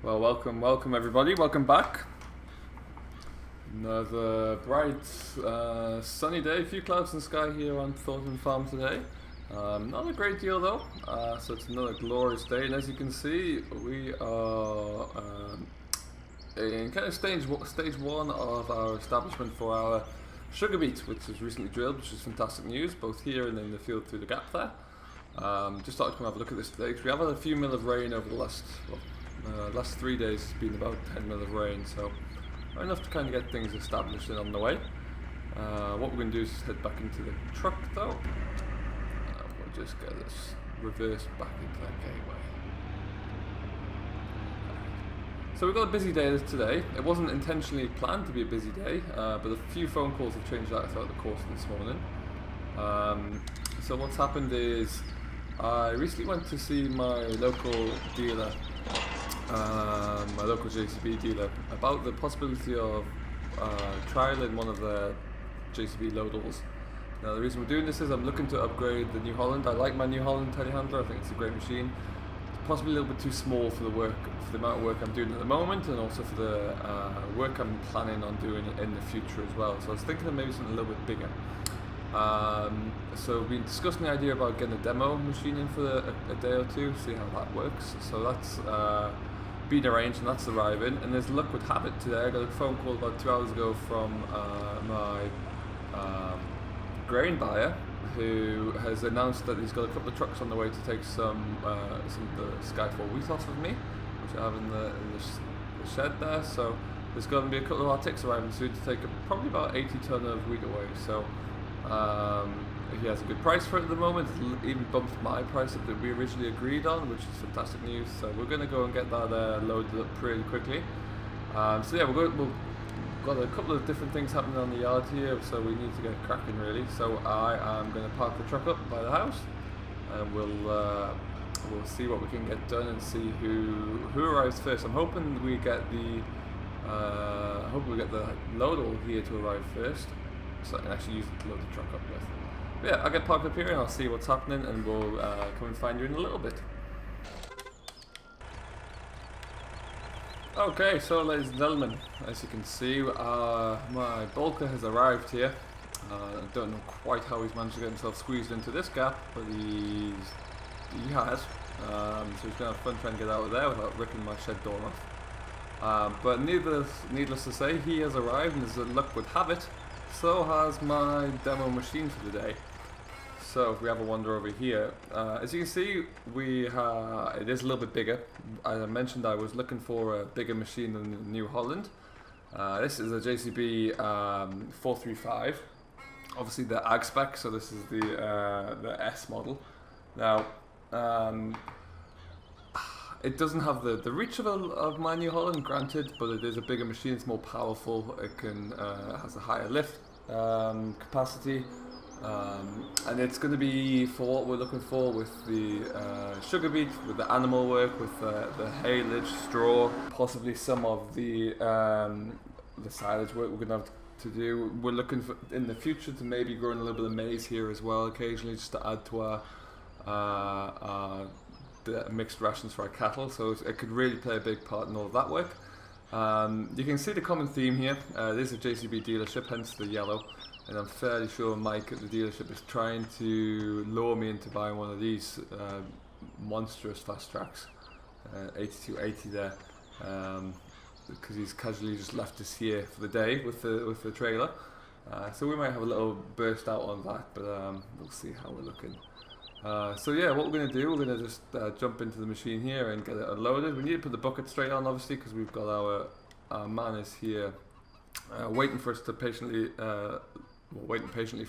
Well, welcome everybody, welcome back. Another bright, sunny day, a few clouds in the sky here on Thornton farm today. Not a great deal though, so it's another glorious day, and as you can see, we are in kind of stage one of our establishment for our sugar beet, which was recently drilled, which is fantastic news, both here and in the field through the gap there. Just thought I'd come have a look at this today, because we have had a few mil of rain over the last 3 days. It's been about 10 mil of rain, so enough to kind of get things established and on the way. What we're going to do is head back into the truck though. We'll just get this reversed back into that gateway. So we've got a busy day today. It wasn't intentionally planned to be a busy day, but a few phone calls have changed that throughout the course of this morning. So what's happened is I recently went to see my local dealer, my local JCB dealer, about the possibility of trialing one of the JCB loadables. Now the reason we're doing this is I'm looking to upgrade the New Holland. I like my New Holland Telehandler. I think it's a great machine. It's possibly a little bit too small for the amount of work I'm doing at the moment, and also for the work I'm planning on doing in the future as well. So I was thinking of maybe something a little bit bigger. So we've been discussing the idea about getting a demo machine in for a day or two, see how that works. So that's been arranged and that's arriving, and as luck would have it today, I got a phone call about 2 hours ago from my grain buyer, who has announced that he's got a couple of trucks on the way to take some of the Skyfall wheat off of me, which I have in the shed there. So there's going to be a couple of Arctics arriving soon to take probably about 80 ton of wheat away. So he has a good price for it at the moment. It's even bumped my price up that we originally agreed on, which is fantastic news. So we're going to go and get that loaded up pretty quickly. So yeah, we've got a couple of different things happening on the yard here, so we need to get cracking really. So I am going to park the truck up by the house, and we'll see what we can get done and see who arrives first. I'm hoping we get the loadable here to arrive first, so I can actually use it to load the truck up with. But yeah, I'll get parked up here and I'll see what's happening, and we'll come and find you in a little bit. Okay, so ladies and gentlemen, as you can see, my bulker has arrived here. I don't know quite how he's managed to get himself squeezed into this gap, but he has. So he's going to have fun trying to get out of there without ripping my shed door off. But needless to say, he has arrived, and as luck would have it, so has my demo machine for the day. So if we have a wander over here, as you can see, it is a little bit bigger. As I mentioned, I was looking for a bigger machine than the New Holland. This is a JCB 435, obviously the ag spec, so this is the S model. Now, it doesn't have the reach of my New Holland, granted, but it is a bigger machine. It's more powerful. It has a higher lift capacity, and it's going to be for what we're looking for with the sugar beet, with the animal work, with the haylage, straw, possibly some of the silage work we're going to have to do. We're looking for in the future to maybe growing a little bit of maize here as well, occasionally, just to add to our the mixed rations for our cattle, so it could really play a big part in all of that work. You can see the common theme here. This is a JCB dealership, hence the yellow, and I'm fairly sure Mike at the dealership is trying to lure me into buying one of these monstrous fast tracks, 8280 there, because he's casually just left us here for the day with the trailer. So we might have a little burst out on that, but we'll see how we're looking. So yeah, what we're going to do, we're going to just jump into the machine here and get it unloaded. We need to put the bucket straight on, obviously, because we've got our man is here waiting for us to patiently for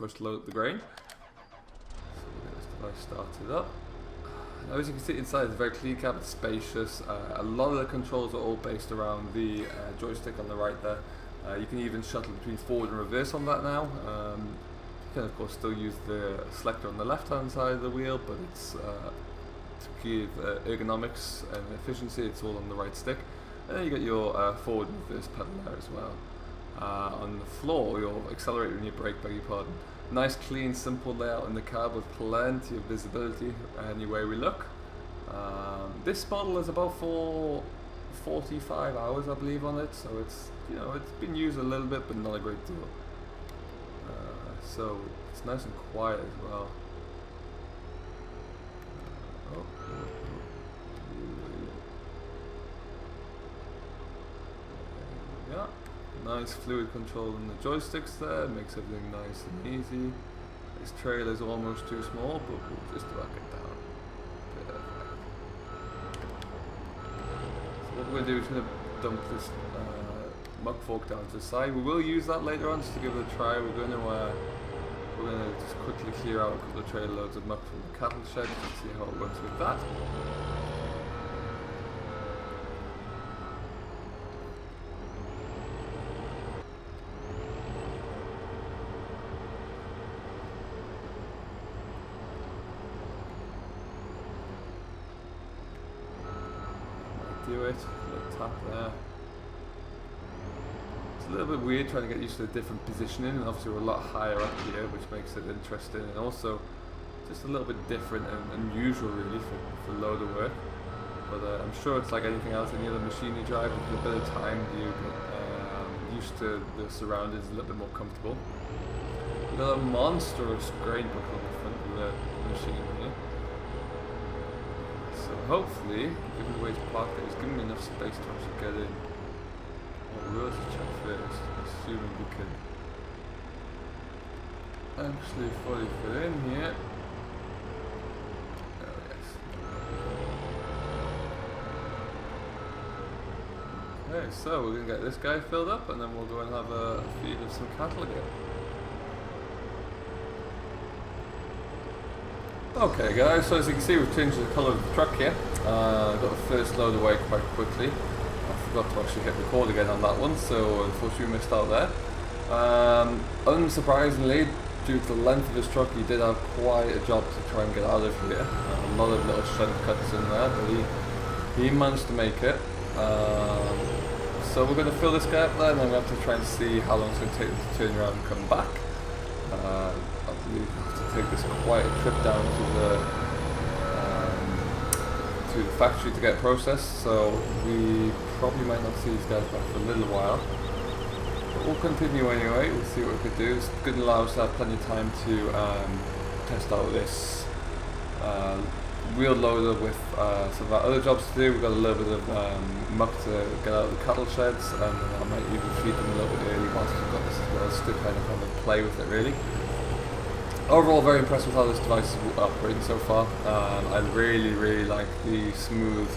us to load up the grain. So let's start it up. Now, as you can see inside, it's a very clean cab, it's spacious. A lot of the controls are all based around the joystick on the right there. You can even shuttle between forward and reverse on that now. You can of course still use the selector on the left hand side of the wheel, but it's to give ergonomics and efficiency, it's all on the right stick. And then you got your forward and reverse pedal there as well. On the floor, your accelerator and your brake, beg your pardon. Nice clean simple layout in the cab with plenty of visibility any way we look. This model is about 45 hours, I believe, on it. So it's, you know, it's been used a little bit, but not a great deal. So it's nice and quiet as well. Yeah, nice fluid control in the joysticks there, makes everything nice and easy. This trailer is almost too small, but we'll just back it down. So what we're going to do is going to dump this muck fork down to the side. We will use that later on just to give it a try. We're going to just quickly clear out a couple of trailer loads of muck from the cattle shed and see how it works with that. Do it, a little tap there. It's a little bit weird trying to get used to the different positioning, and obviously we're a lot higher up here, which makes it interesting, and also just a little bit different and unusual really for loader work. But I'm sure it's like anything else, any other machine you drive, with a bit of time you get used to the surroundings, a little bit more comfortable. We've got a monstrous grain buckle on the front of the machine here. So hopefully, given the way it's parked there, it's giving me enough space to actually get in. We'll have to check first, assuming we can actually fully fit in here. Oh yes. Okay, so we're going to get this guy filled up and then we'll go and have a feed of some cattle again. Okay guys, so as you can see we've changed the colour of the truck here. Got the first load away quite quickly. I forgot to actually hit record again on that one, so unfortunately we missed out there. Unsurprisingly, due to the length of this truck, he did have quite a job to try and get out of here. A lot of little shed cuts in there, but he managed to make it. So we're going to fill this guy up there, and then we have to try and see how long it's going to take to turn around and come back. I believe we have to take this quite a trip down to the factory to get processed, so we probably might not see these guys back for a little while. But we'll continue anyway, we'll see what we could do. It's going to allow us to have plenty of time to test out this wheel loader with some of our other jobs to do. We've got a little bit of muck to get out of the cattle sheds, and I might even feed them a little bit early whilst we've got this as well, just to kind of have a play with it really. Overall, very impressed with how this device is operating so far. I really like the smooth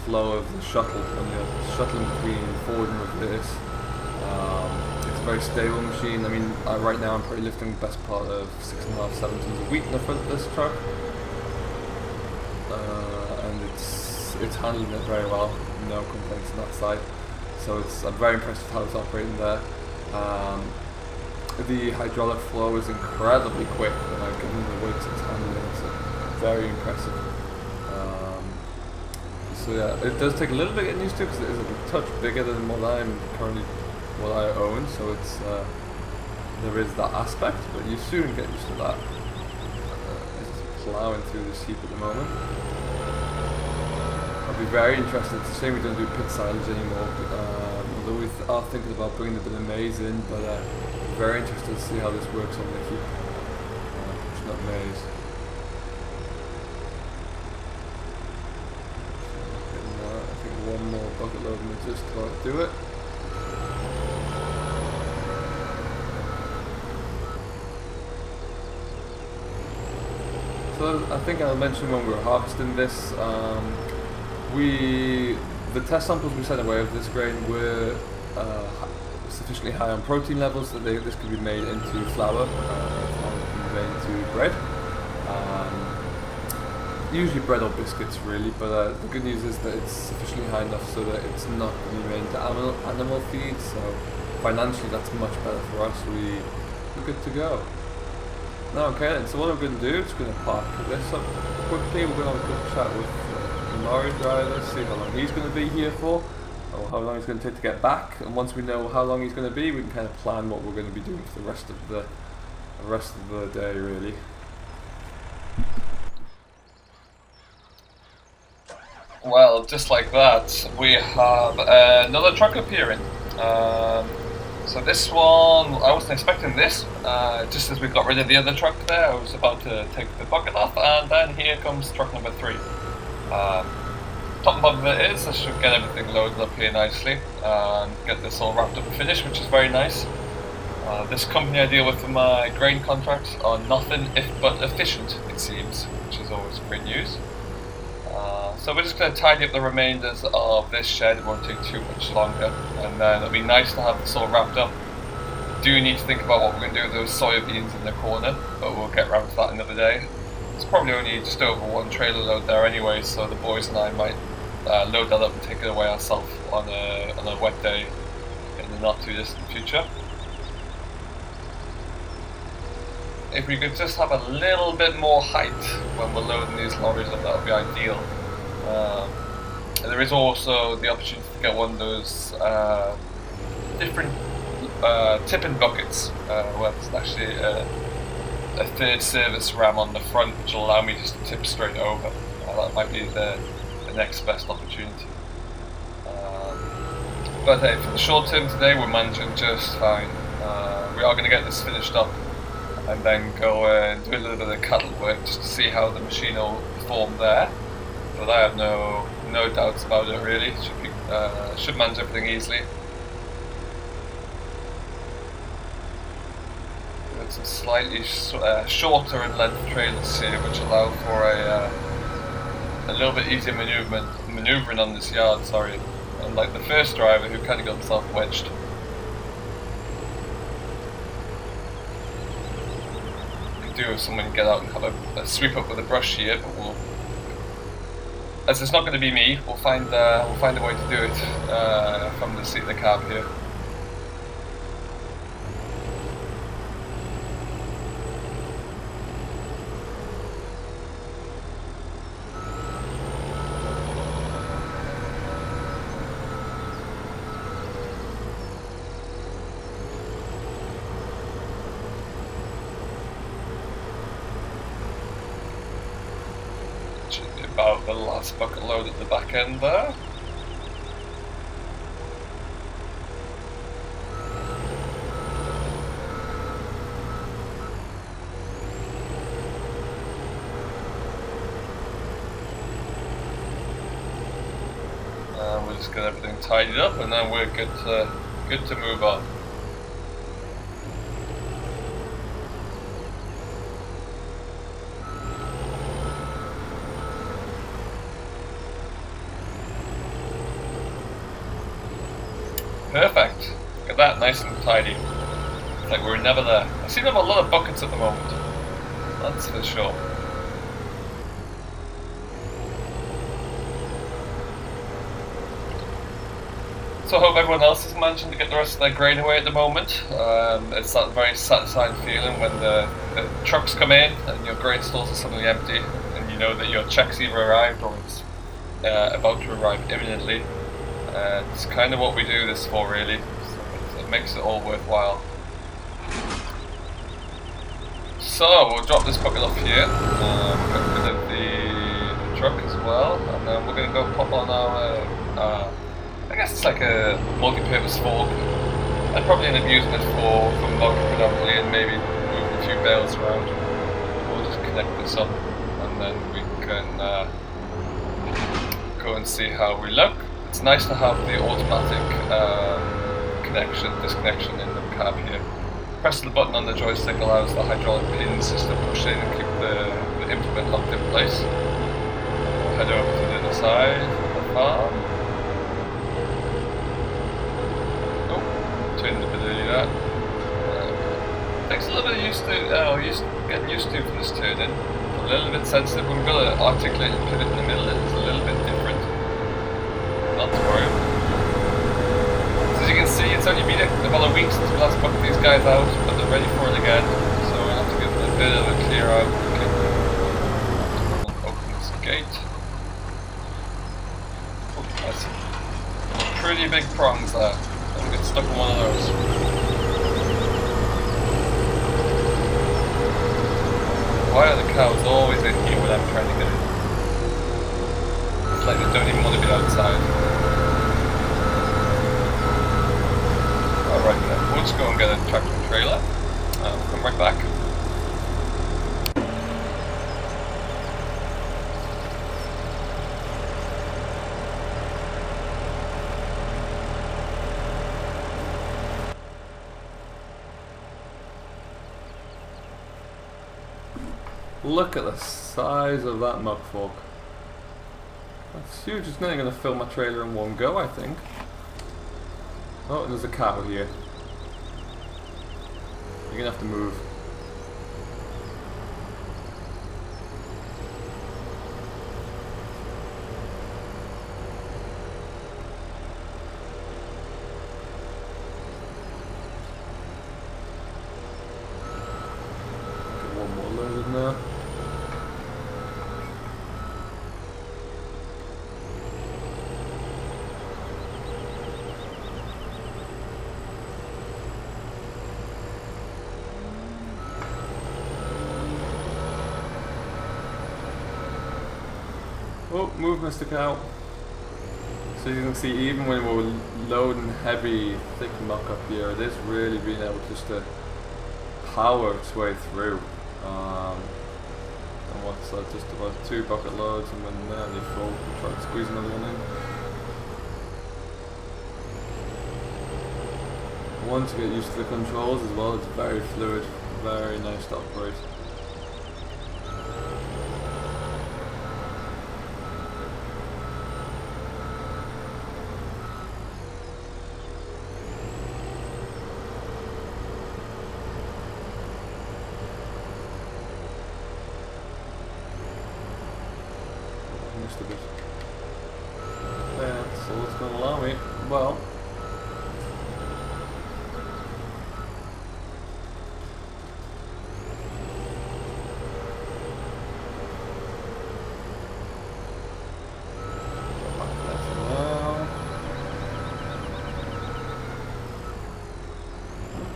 flow of the shuttle when you're shuttling between forward and reverse. It's a very stable machine. I mean, right now I'm probably lifting the best part of 6.5, 7 tons a week in the front of this truck, and it's handling it very well. No complaints on that side. So I'm very impressed with how it's operating there. The hydraulic flow is incredibly quick, given the weights it's handling. It's very impressive. So yeah, it does take a little bit getting used to because it is a touch bigger than what I own. So it's there is that aspect, but you soon get used to that. It's plowing through this heap at the moment. I'll be very interested. It's a shame we don't do pit silage anymore. Although we are thinking about bringing a bit of maize in, but very interested to see how this works on the heap. Pushing up maize. I think one more bucket load and just about do it. So I think I mentioned when we were harvesting this, the test samples we sent away of this grain were sufficiently high on protein levels that this could be made into flour, made into bread. Usually bread or biscuits really, but the good news is that it's sufficiently high enough so that it's not going to be made into animal feed, so financially that's much better for us. We're good to go. Now, okay then, so what I'm going to do is going to park this up quickly. We're going to have a quick chat with the lorry driver, see how long he's going to be here for, or how long it's going to take to get back, and once we know how long he's going to be, we can kind of plan what we're going to be doing for the rest of the day really. Well, just like that, we have another truck appearing. So this one, I wasn't expecting this. Just as we got rid of the other truck there, I was about to take the bucket off, and then here comes truck number 3. Top and bottom of it is, I should get everything loaded up here nicely, and get this all wrapped up and finished, which is very nice. This company I deal with for my grain contracts are nothing if but efficient, it seems, which is always great news. So we're just going to tidy up the remainders of this shed. It won't take too much longer, and then it'll be nice to have this all wrapped up. Do need to think about what we're going to do with those soybeans in the corner, but we'll get around to that another day. It's probably only just over 1 trailer load there anyway, so the boys and I might load that up and take it away ourselves on a wet day in the not too distant future. If we could just have a little bit more height when we're loading these lorries up, that would be ideal. There is also the opportunity to get one of those different tipping buckets where there's actually a third service ram on the front, which will allow me just to tip straight over. That might be the next best opportunity. But hey, for the short term today, we're managing just fine. We are going to get this finished up and then go and do a little bit of cattle work just to see how the machine will perform there. But I have no doubts about it really. Should manage everything easily. Got some slightly shorter in length trailers here, which allow for a little bit easier manoeuvring on this yard. Sorry, unlike the first driver who kind of got himself wedged. Do if someone get out and have a sweep up with a brush here, but as it's not going to be me, we'll find a way to do it from the seat of the cab here. Should be about the last bucket load at the back end there. And we'll just get everything tidied up, and then we're good to move on. Perfect. Look at that, nice and tidy. It's like we're never there. I seem to have a lot of buckets at the moment. That's for sure. So I hope everyone else is managing to get the rest of their grain away at the moment. It's that very satisfying feeling when the trucks come in and your grain stores are suddenly empty, and you know that your check's either arrived or it's about to arrive imminently. It's kind of what we do this for, really. So it makes it all worthwhile. So we'll drop this bucket off here, get rid of the truck as well, and then we're going to go pop on our, I guess it's like a multi-purpose fork. I'd probably end up using it for mug predominantly, and maybe moving a few bales around. We'll just connect this up, and then we can go and see how we look. It's nice to have the automatic disconnection in the cab here. Press the button on the joystick allows the hydraulic pins just to push in and keep the implement locked in place. We'll head over to the other side of the farm. Oh, turn the bit of that. Takes a little bit of getting used to for this turning. A little bit sensitive. When we've got an articulated pivot in the middle, it's a little bit different. Not to worry. So as you can see, it's only been about a week since we last booked these guys out, but they're ready for it again. So we'll have to give them a bit of a clear out. Okay. Open this gate. Oh, that's some pretty big prongs there. I'm get stuck in one of those. Why are the cows always in here when I'm trying to get in? It's like they don't even want to be outside. Alright then, we'll just go and get a tractor and trailer. We'll come right back. Look at the size of that muck fork. That's huge. It's nearly going to fill my trailer in one go, I think. Oh, and there's a cow here. You're going to have to move. Get one more loaded now. Oh, move, Mr. Cow. So you can see, even when we're loading heavy, thick muck up here, it is really being able just to power its way through. And what's that? Just about 2 bucket loads, and when nearly full, we'll try to squeeze another one in. Once you get used to the controls as well, it's very fluid, very nice to operate. A bit. That's all it's going to allow me. Well,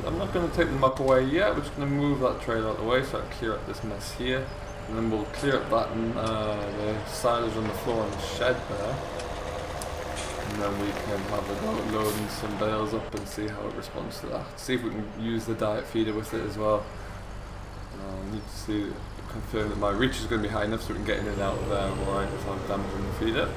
I'm not going to take the muck away yet. We're just going to move that trailer out of the way so I can clear up this mess here. And then we'll clear up that and the silage on the floor in the shed there. And then we can have a go at loading some bales up and see how it responds to that. See if we can use the diet feeder with it as well. Need to confirm that my reach is going to be high enough so we can get in and out of there alright without damaging the feeder.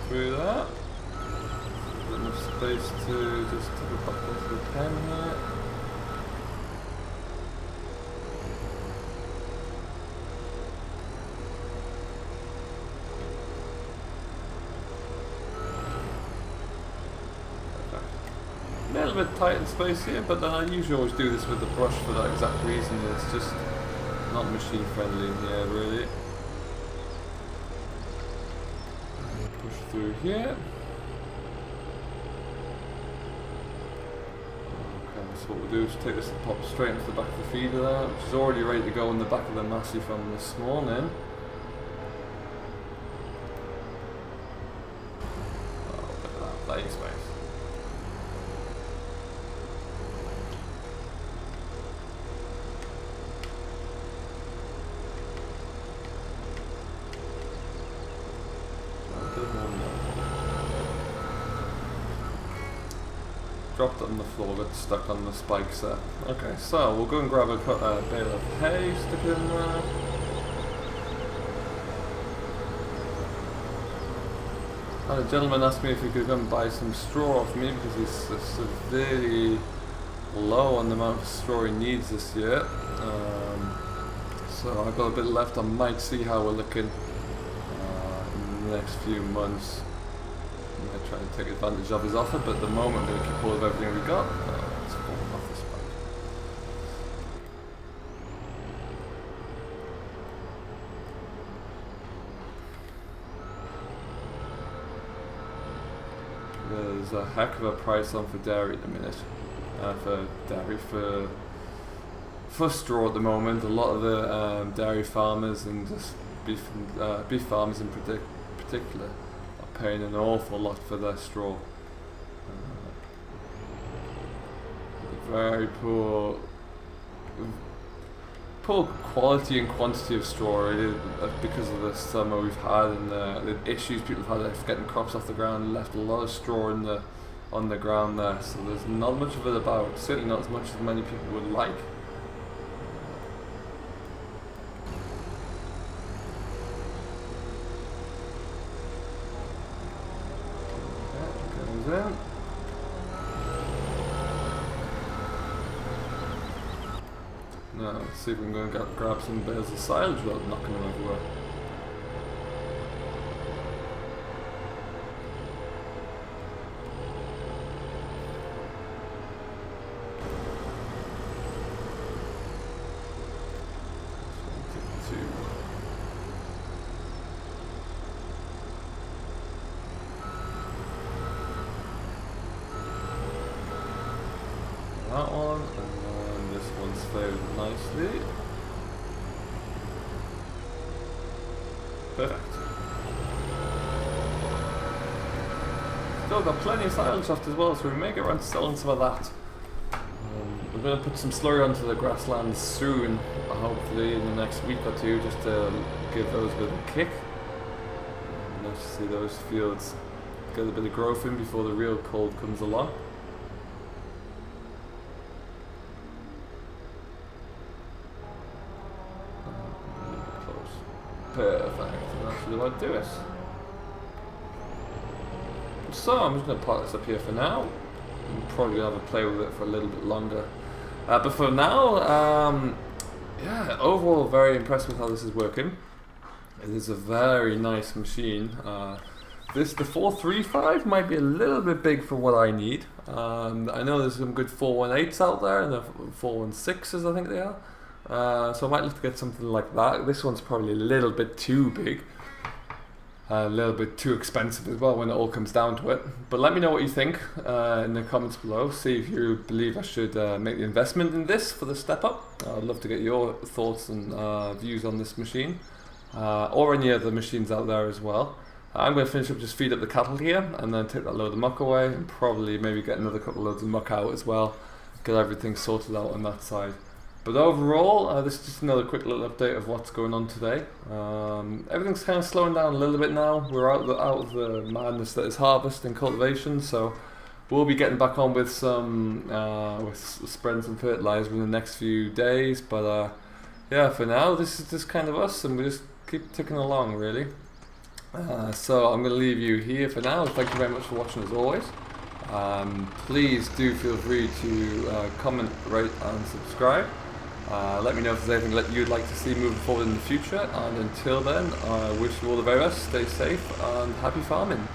Through that. Enough space to just take it back into the pen here. A little bit tight in space here, but then I usually always do this with the brush for that exact reason. It's just not machine friendly in here really. Through here. Okay, so what we'll do is take this and pop straight into the back of the feeder there, which is already ready to go in the back of the Massey from this morning. Oh, look at that, playing space. Dropped it on the floor, got stuck on the spikes there. Okay, so we'll go and grab a bale of hay, stick it in there. And a gentleman asked me if he could go and buy some straw off me because he's severely low on the amount of straw he needs this year. So I've got a bit left. I might see how we're looking in the next few months. I'm going to try and take advantage of his offer, but at the moment I'm going to keep hold of everything we got. Let's fall off this there's a heck of a price on for dairy at the minute. For straw at the moment. A lot of the dairy farmers and just beef farmers in particular are paying an awful lot for their straw. Very poor quality and quantity of straw really, because of the summer we've had and the issues people have had of getting crops off the ground. Left a lot of straw on the ground there, so there's not much of it about. Certainly not as much as many people would like. Goes in. Now, let's see if we can go and grab some bales of silage without knocking them everywhere. That one, and then this one's filled nicely. Perfect. Still got plenty of silage left as well, so we may get around to selling some of that. We're going to put some slurry onto the grasslands soon, hopefully in the next week or two, just to give those a bit of a kick. Nice to see those fields get a bit of growth in before the real cold comes along. Perfect, and that should about do it. So I'm just going to park this up here for now. I'm probably going to have a play with it for a little bit longer. But for now, yeah, overall very impressed with how this is working. It is a very nice machine. The 435 might be a little bit big for what I need. I know there's some good 418s out there, and the 416s I think they are. So I might look to get something like that. This one's probably a little bit too big, a little bit too expensive as well when it all comes down to it. But let me know what you think in the comments below. See if you believe I should make the investment in this for the step up. I'd love to get your thoughts and views on this machine, or any other machines out there as well. I'm going to finish up, just feed up the cattle here, and then take that load of muck away, and probably maybe get another couple loads of muck out as well. Get everything sorted out on that side. But overall, this is just another quick little update of what's going on today. Everything's kind of slowing down a little bit now. We're out of the madness that is harvest and cultivation, so we'll be getting back on with some spreading some fertilizer in the next few days. But yeah, for now, this is just kind of us, and we just keep ticking along, really. So I'm going to leave you here for now. Thank you very much for watching as always. Please do feel free to comment, rate and subscribe. Let me know if there's anything you'd like to see moving forward in the future, and until then, I wish you all the very best, stay safe and happy farming.